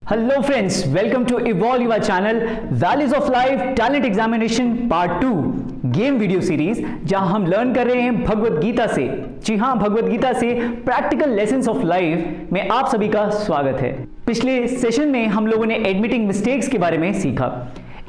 Hello friends, welcome to evolve your channel values of life talent examination part 2 game video series, जहां हम learn कर रहे हैं भगवत गीता से। जी हां, भगवत गीता से प्रैक्टिकल लेसन्स ऑफ लाइफ में आप सभी का स्वागत है। पिछले सेशन में हम लोगों ने एडमिटिंग मिस्टेक्स के बारे में सीखा।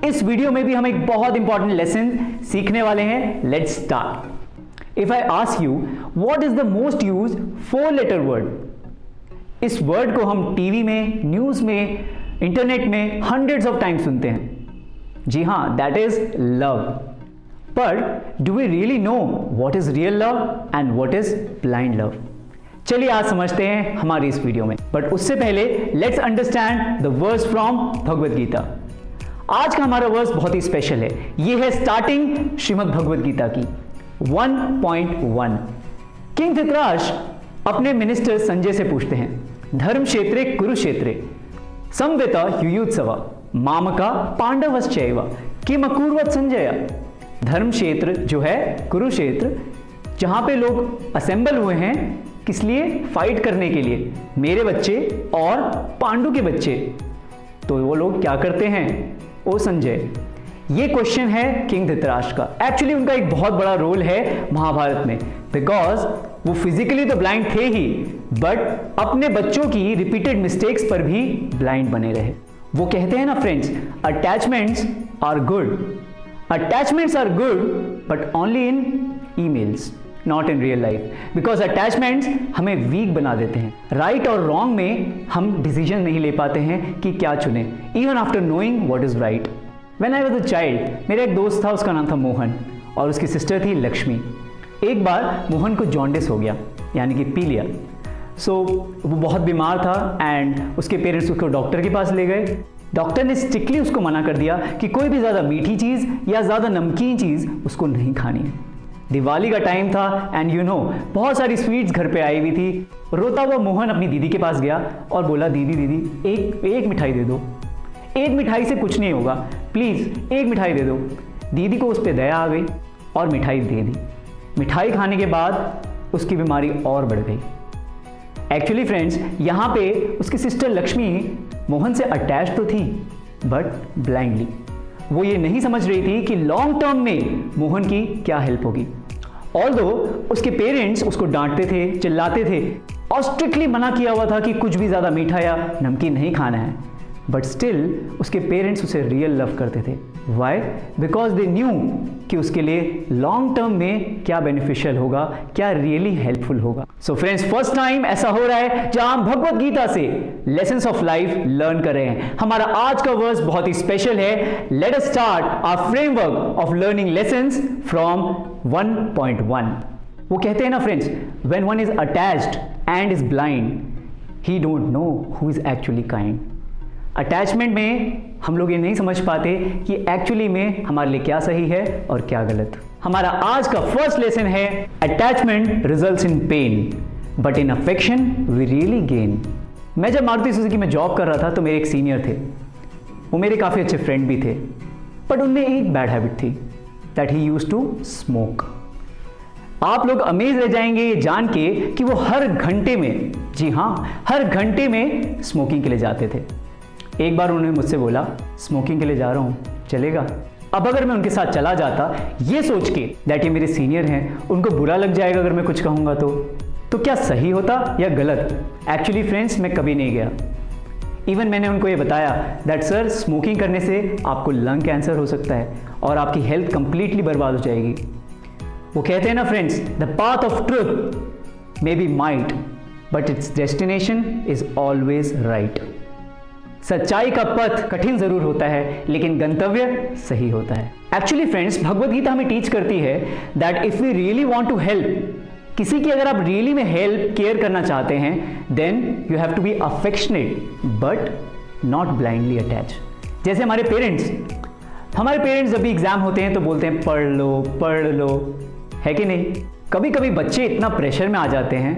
इस वीडियो में भी हम एक बहुत इंपॉर्टेंट लेसन सीखने वाले हैं। Let's start. If I ask you what is the most used 4 letter word, इस वर्ड को हम टीवी में, न्यूज में, इंटरनेट में हंड्रेड्स ऑफ टाइम्स सुनते हैं। जी हां, दैट इज लव। पर do we really know what is real love and what is blind love? चलिए आज समझते हैं हमारी इस वीडियो में। बट उससे पहले let's understand the verse from Bhagavad Gita. आज का हमारा वर्स बहुत ही स्पेशल है। यह है स्टार्टिंग श्रीमद् भगवत गीता की 1.1। किंग धृतराष्ट्र अपने मिनिस्टर संजय से पूछते हैं, धर्म क्षेत्रे कुरुक्षेत्रे संविता युयुत्सव मामका पांडवश्चैव किम अकुर्वत संजय। धर्म क्षेत्र जो है कुरुक्षेत्र, जहां पे लोग असेंबल हुए हैं किस लिए? फाइट करने के लिए, मेरे बच्चे और पांडु के बच्चे। तो वो लोग क्या करते हैं ओ संजय? ये क्वेश्चन है किंग धृतराष्ट्र का। एक्चुअली उनका एक बहुत बड़ा रोल है महाभारत में, बिकॉज वो फिजिकली तो ब्लाइंड थे ही, बट अपने बच्चों की रिपीटेड मिस्टेक्स पर भी ब्लाइंड बने रहे। वो कहते हैं ना friends, attachments are good, attachments are good but only in emails, not in real life, because attachments हमें वीक बना देते हैं। राइट और रॉन्ग में हम डिसीजन नहीं ले पाते हैं कि क्या चुने, even after knowing what is right. When I was a child, मेरा एक दोस्त था, उसका नाम था मोहन और उसकी सिस्टर थी लक्ष्मी। एक बार मोहन को जॉन्डिस हो गया, यानी कि पी लिया। सो वो बहुत बीमार था एंड उसके पेरेंट्स उसको डॉक्टर के पास ले गए। डॉक्टर ने स्ट्रिक्टली उसको मना कर दिया कि कोई भी ज़्यादा मीठी चीज़ या ज़्यादा नमकीन चीज़ उसको नहीं खानी है। दिवाली का टाइम था एंड यू नो बहुत सारी स्वीट्स घर पे आई हुई थी। रोता हुआ मोहन अपनी दीदी के पास गया और बोला, दीदी दीदी एक मिठाई दे दो, एक मिठाई से कुछ नहीं होगा, प्लीज़ एक मिठाई दे दो। दीदी को उस पर दया आ गई और मिठाई दे दी। मिठाई खाने के बाद उसकी बीमारी और बढ़ गई। एक्चुअली फ्रेंड्स, यहाँ पे उसकी सिस्टर लक्ष्मी मोहन से अटैच तो थी बट ब्लाइंडली। वो ये नहीं समझ रही थी कि लॉन्ग टर्म में मोहन की क्या हेल्प होगी। ऑल्दो उसके पेरेंट्स उसको डांटते थे, चिल्लाते थे और स्ट्रिक्टली मना किया हुआ था कि कुछ भी ज़्यादा मीठा या नमकीन नहीं खाना है, बट स्टिल उसके पेरेंट्स उसे रियल लव करते थे। वाई? बिकॉज दे न्यू कि उसके लिए लॉन्ग टर्म में क्या बेनिफिशियल होगा, क्या रियली हेल्पफुल होगा। सो फ्रेंड्स, फर्स्ट टाइम ऐसा हो रहा है जहां हम भगवत गीता से लेसन्स ऑफ लाइफ लर्न कर रहे हैं। हमारा आज का वर्स बहुत ही स्पेशल है। Let us start our framework of learning lessons from 1.1। वो कहते हैं ना friends, when one is attached and is blind, he don't know who is actually kind. Attachment में हम लोग ये नहीं समझ पाते कि एक्चुअली में हमारे लिए क्या सही है और क्या गलत। हमारा आज का फर्स्ट लेसन है, attachment results in pain but in affection we really gain. मैं जब मारुति सुजुकी में जॉब कर रहा था तो मेरे एक सीनियर थे, वो मेरे काफ़ी अच्छे फ्रेंड भी थे, बट उनमें एक बैड हैबिट थी, that he used to smoke. आप लोग अमेज रह जाएंगे ये जान के कि वो हर घंटे में, जी हाँ, हर घंटे में स्मोकिंग के लिए जाते थे। एक बार उन्होंने मुझसे बोला, स्मोकिंग के लिए जा रहा हूँ, चलेगा? अब अगर मैं उनके साथ चला जाता ये सोच के दैट ये मेरे सीनियर हैं, उनको बुरा लग जाएगा अगर मैं कुछ कहूँगा तो क्या सही होता या गलत? एक्चुअली फ्रेंड्स, मैं कभी नहीं गया। इवन मैंने उनको ये बताया दैट सर, स्मोकिंग करने से आपको लंग कैंसर हो सकता है और आपकी हेल्थ कंप्लीटली बर्बाद हो जाएगी। वो कहते हैं ना friends, the path of truth may be might but it's destination is always right. सच्चाई का पथ कठिन जरूर होता है लेकिन गंतव्य सही होता है। एक्चुअली फ्रेंड्स, भगवत गीता हमें टीच करती है that if we really want to help, किसी की अगर आप रियली में हेल्प केयर करना चाहते हैं, then you have to be affectionate but not blindly attach. जैसे हमारे पेरेंट्स जब भी एग्जाम होते हैं तो बोलते हैं पढ़ लो, है कि नहीं? कभी कभी बच्चे इतना प्रेशर में आ जाते हैं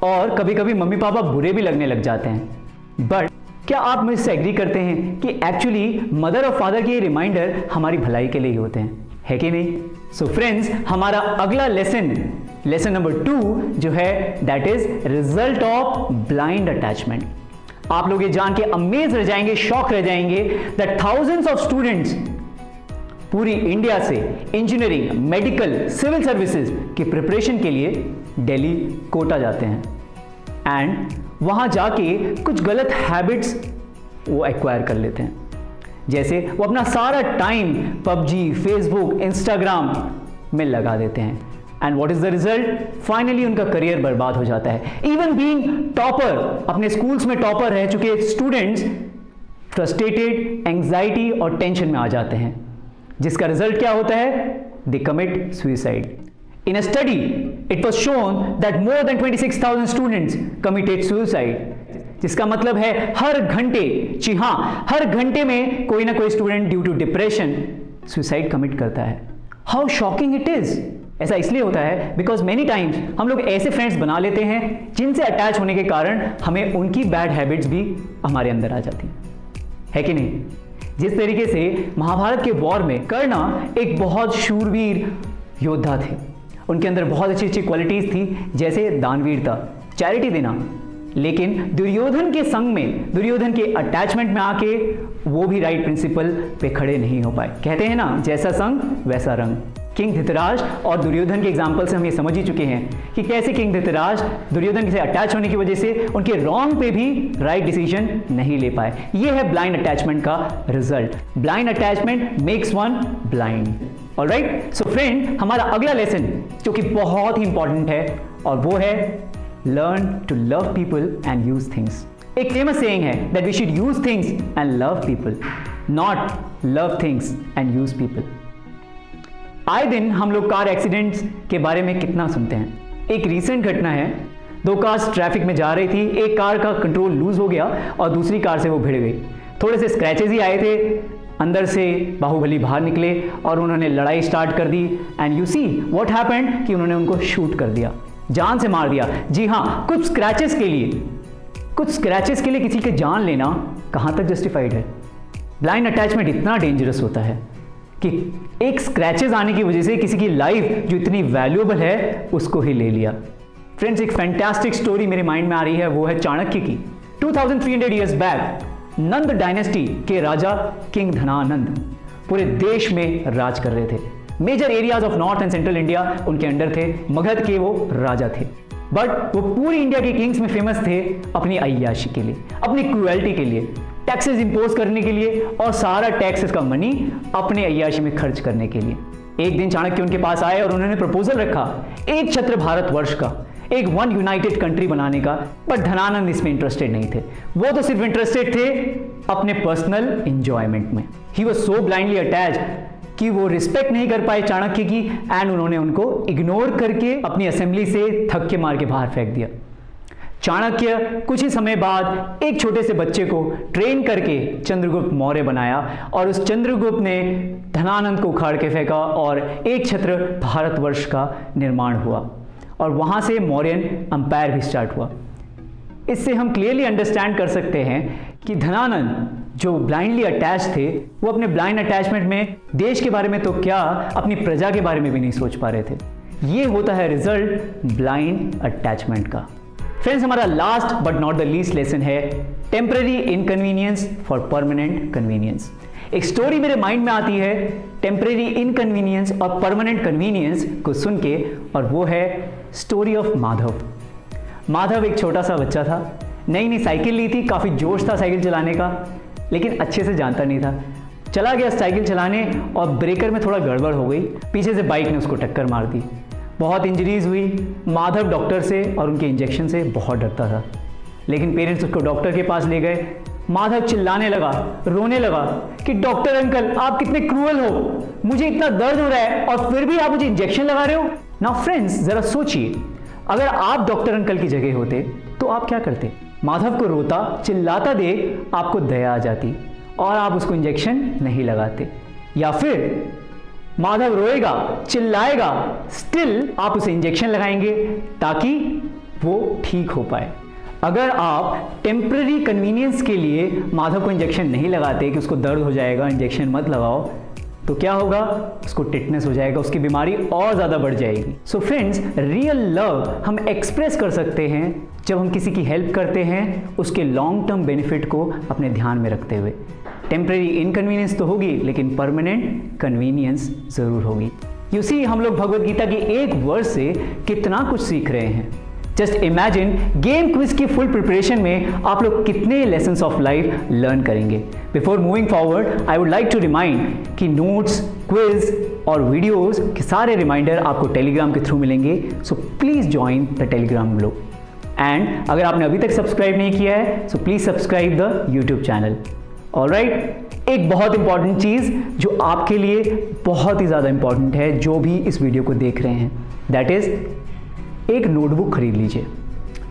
और कभी कभी मम्मी पापा बुरे भी लगने लग जाते हैं। बट क्या आप मुझसे एग्री करते हैं कि एक्चुअली मदर और फादर के ये रिमाइंडर हमारी भलाई के लिए ही होते हैं, है कि नहीं? सो फ्रेंड्स, हमारा अगला लेसन नंबर 2 जो है that is result of blind attachment. आप लोग ये जान के अमेज रह जाएंगे, शॉक रह जाएंगे दैट थाउजेंड्स ऑफ स्टूडेंट्स पूरी इंडिया से इंजीनियरिंग, मेडिकल, सिविल सर्विसेज की प्रिपरेशन के लिए दिल्ली, कोटा जाते हैं एंड वहां जाके कुछ गलत हैबिट्स वो एक्वायर कर लेते हैं। जैसे वो अपना सारा टाइम पबजी, फेसबुक, इंस्टाग्राम में लगा देते हैं and what is the result? Finally उनका करियर बर्बाद हो जाता है। इवन बीइंग टॉपर, अपने स्कूल्स में टॉपर रह चुके स्टूडेंट्स फ्रस्ट्रेटेड, एंग्जाइटी और टेंशन में आ जाते हैं, जिसका रिजल्ट क्या होता है? दे commit suicide. In a study, it was shown that more than 26,000 students committed suicide. जिसका मतलब है हर घंटे, जी हाँ, हर घंटे में कोई ना कोई student due to depression suicide commit करता है। How shocking it is! ऐसा इसलिए होता है बिकॉज मेनी टाइम्स हम लोग ऐसे फ्रेंड्स बना लेते हैं जिनसे अटैच होने के कारण हमें उनकी बैड हैबिट्स भी हमारे अंदर आ जाती है कि नहीं? जिस तरीके से महाभारत के वॉर में कर्ण एक बहुत शूरवीर योद्धा थे, उनके अंदर बहुत अच्छी अच्छी क्वालिटीज थी, जैसे दानवीरता, चैरिटी देना, लेकिन दुर्योधन के संग में, दुर्योधन के अटैचमेंट में आके वो भी राइट प्रिंसिपल पे खड़े नहीं हो पाए। कहते हैं ना, जैसा संग वैसा रंग। किंग धृतराष्ट्र और दुर्योधन के एग्जाम्पल से हम ये समझ ही चुके हैं कि कैसे किंग धृतराष्ट्र दुर्योधन से अटैच होने की वजह से उनके रॉन्ग पे भी राइट डिसीजन नहीं ले पाए। ये है ब्लाइंड अटैचमेंट का result. Blind attachment makes one blind. Alright, so friend, हमारा अगला लेसन जो कि बहुत ही इंपॉर्टेंट है और वो है learn to love people and use things. एक फेमस सेइंग है that we should use things and love people, not love things and use people. आए दिन हम लोग कार एक्सीडेंट्स के बारे में कितना सुनते हैं। एक रीसेंट घटना है, दो कार्स ट्रैफिक में जा रही थी, एक कार का कंट्रोल लूज हो गया और दूसरी कार से वो भिड़ गई। थोड़े से स्क्रैचेस ही आए थे, अंदर से बाहुबली बाहर निकले और उन्होंने लड़ाई स्टार्ट कर दी and you see what happened कि उन्होंने उनको शूट कर दिया, जान से मार दिया। जी हाँ, कुछ स्क्रैचेस के लिए किसी की जान लेना कहां तक जस्टिफाइड है? ब्लाइंड अटैचमेंट इतना डेंजरस होता है कि एक स्क्रैचेस आने की वजह से किसी की लाइफ जो इतनी वैल्यूएबल है उसको ही ले लिया। फ्रेंड्स, एक फैंटास्टिक स्टोरी मेरे माइंड में आ रही है, वो है चाणक्य की। 2300 ईयर्स बैक नंद डायनेस्टी के राजा किंग धनानंद पूरे देश में राज कर रहे थे। Major areas of north and central India उनके अंडर थे, मगध के वो राजा थे। बट वो पूरी इंडिया के किंग्स में फेमस थे अपनी अय्याशी के लिए, अपनी क्रुएल्टी के लिए, टैक्सेस इंपोज करने के लिए और सारा टैक्सेस का मनी अपने अय्याशी में खर्च करने के लिए। एक दिन चाणक्य उनके पास आए और उन्होंने प्रपोजल रखा एक छत्र भारतवर्ष का, एक वन यूनाइटेड कंट्री बनाने का। बट धनानंद इसमें इंटरेस्टेड नहीं थे, वो तो सिर्फ इंटरेस्टेड थे अपने पर्सनल एंजॉयमेंट में। He was so blindly attached कि वो रिस्पेक्ट नहीं कर पाए चाणक्य की एंड उन्होंने उनको इग्नोर करके अपनी असेंबली से थक्के मार के बाहर फेंक दिया। चाणक्य कुछ ही समय बाद एक छोटे से बच्चे को ट्रेन करके चंद्रगुप्त मौर्य बनाया और उस चंद्रगुप्त ने धनानंद को उखाड़ के फेंका और एक छत्र भारतवर्ष का निर्माण हुआ और वहां से मौर्यन अंपायर भी स्टार्ट हुआ। इससे हम क्लियरली अंडरस्टैंड कर सकते हैं कि धनानंद जो ब्लाइंडली अटैच थे, वो अपने ब्लाइंड अटैचमेंट में देश के बारे में तो क्या, अपनी प्रजा के बारे में भी नहीं सोच पा रहे थे। ये होता है रिजल्ट ब्लाइंड अटैचमेंट का। फ्रेंड्स, हमारा last but not the least lesson है temporary inconvenience for permanent convenience. एक स्टोरी मेरे माइंड में आती है टेम्पररी इनकन्वीनियंस और परमानेंट कन्वीनियंस को सुन के, और वो है स्टोरी ऑफ माधव। माधव एक छोटा सा बच्चा था, नई नई साइकिल ली थी, काफ़ी जोश था साइकिल चलाने का, लेकिन अच्छे से जानता नहीं था। चला गया साइकिल चलाने और ब्रेकर में थोड़ा गड़बड़ हो गई, पीछे से बाइक ने उसको टक्कर मार दी, बहुत इंजरीज हुई। माधव डॉक्टर से और उनके इंजेक्शन से बहुत डरता था, लेकिन पेरेंट्स उसको डॉक्टर के पास ले गए। माधव चिल्लाने लगा, रोने लगा कि डॉक्टर अंकल आप कितने क्रूअल हो, मुझे इतना दर्द हो रहा है और फिर भी आप मुझे इंजेक्शन लगा रहे हो। नाउ फ्रेंड्स, जरा सोचिए, अगर आप डॉक्टर अंकल की जगह होते तो आप क्या करते? माधव को रोता चिल्लाता देख आपको दया आ जाती और आप उसको इंजेक्शन नहीं लगाते, या फिर माधव रोएगा चिल्लाएगा, स्टिल आप उसे इंजेक्शन लगाएंगे ताकि वो ठीक हो पाए। अगर आप टेम्पररी कन्वीनियंस के लिए माधव को इंजेक्शन नहीं लगाते कि उसको दर्द हो जाएगा, इंजेक्शन मत लगाओ, तो क्या होगा, उसको टिटनेस हो जाएगा, उसकी बीमारी और ज़्यादा बढ़ जाएगी। सो फ्रेंड्स, रियल लव हम एक्सप्रेस कर सकते हैं जब हम किसी की हेल्प करते हैं उसके लॉन्ग टर्म बेनिफिट को अपने ध्यान में रखते हुए। टेम्परेरी इनकन्वीनियंस तो होगी, लेकिन परमानेंट कन्वीनियंस ज़रूर होगी। यू सी, हम लोग भगवद गीता के एक वर्स से कितना कुछ सीख रहे हैं। जस्ट इमेजिन, गेम क्विज की फुल प्रिपरेशन में आप लोग कितने लेसन्स ऑफ लाइफ लर्न करेंगे। Before moving forward, I would like to remind कि नोट्स, क्विज और वीडियोस के सारे रिमाइंडर आपको टेलीग्राम के थ्रू मिलेंगे। So please join the Telegram group. And अगर आपने अभी तक सब्सक्राइब नहीं किया है, so please subscribe the YouTube channel. Alright, एक बहुत इंपॉर्टेंट चीज़ जो आपके लिए बहुत ही ज़्यादा इंपॉर्टेंट है, जो भी इस वीडियो को देख रहे हैं, दैट इज़ एक नोटबुक खरीद लीजिए।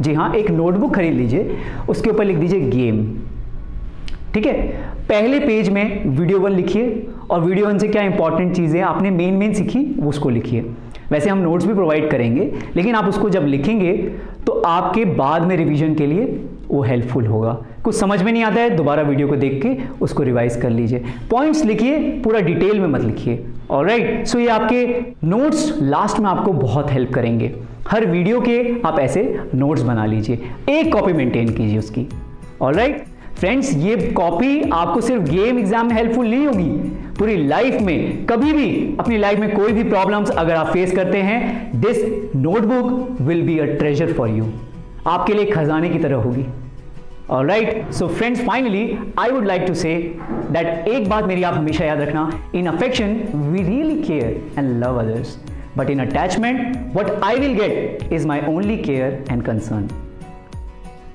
जी हाँ, एक नोटबुक खरीद लीजिए, उसके ऊपर लिख दीजिए गेम। ठीक है, पहले पेज में वीडियो 1 लिखिए और वीडियो 1 से क्या इंपॉर्टेंट चीज़ें आपने मेन सीखी वो उसको लिखिए। वैसे हम नोट्स भी प्रोवाइड करेंगे, लेकिन आप उसको जब लिखेंगे तो आपके बाद में रिवीजन के लिए वो हेल्पफुल होगा। कुछ समझ में नहीं आता है, दोबारा वीडियो को देख के उसको रिवाइज कर लीजिए। पॉइंट्स लिखिए, पूरा डिटेल में मत लिखिए। ऑलराइट, सो ये आपके नोट्स लास्ट में आपको बहुत हेल्प करेंगे। हर वीडियो के आप ऐसे नोट्स बना लीजिए, एक कॉपी मेंटेन कीजिए उसकी। ऑलराइट फ्रेंड्स, ये कॉपी आपको सिर्फ गेम एग्जाम में हेल्पफुल नहीं होगी, पूरी लाइफ में, कभी भी अपनी लाइफ में कोई भी प्रॉब्लम्स अगर आप फेस करते हैं, this notebook will be a treasure for you, आपके लिए खजाने की तरह होगी। Alright, so friends, finally I would like to say that एक बात मेरी आप हमेशा याद रखना, in affection we really care and love others, but in attachment what I will get is my only care and concern.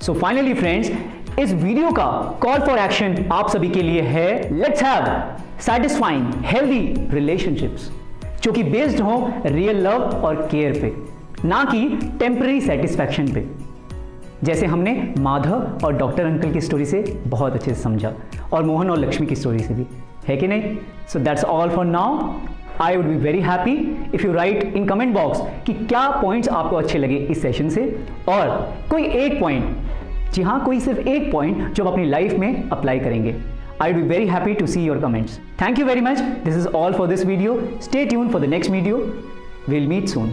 So finally friends, इस video का call for action आप सभी के लिए है, let's have satisfying healthy relationships जो कि based हो रियल लव और केयर पे, ना कि टेम्पररी सेटिस्फैक्शन पे, जैसे हमने माधव और डॉक्टर अंकल की स्टोरी से बहुत अच्छे से समझा और मोहन और लक्ष्मी की स्टोरी से भी, है कि नहीं? So that's all for now. I would be very happy if you right in comment box कि क्या पॉइंट्स आपको अच्छे लगे इस सेशन से, और कोई एक पॉइंट, जी हाँ, कोई सिर्फ एक पॉइंट जो आप अपनी लाइफ में अप्लाई करेंगे। I will be very happy to see your comments. Thank you very much. This is all for this video. Stay tune for the next video. Will meet soon.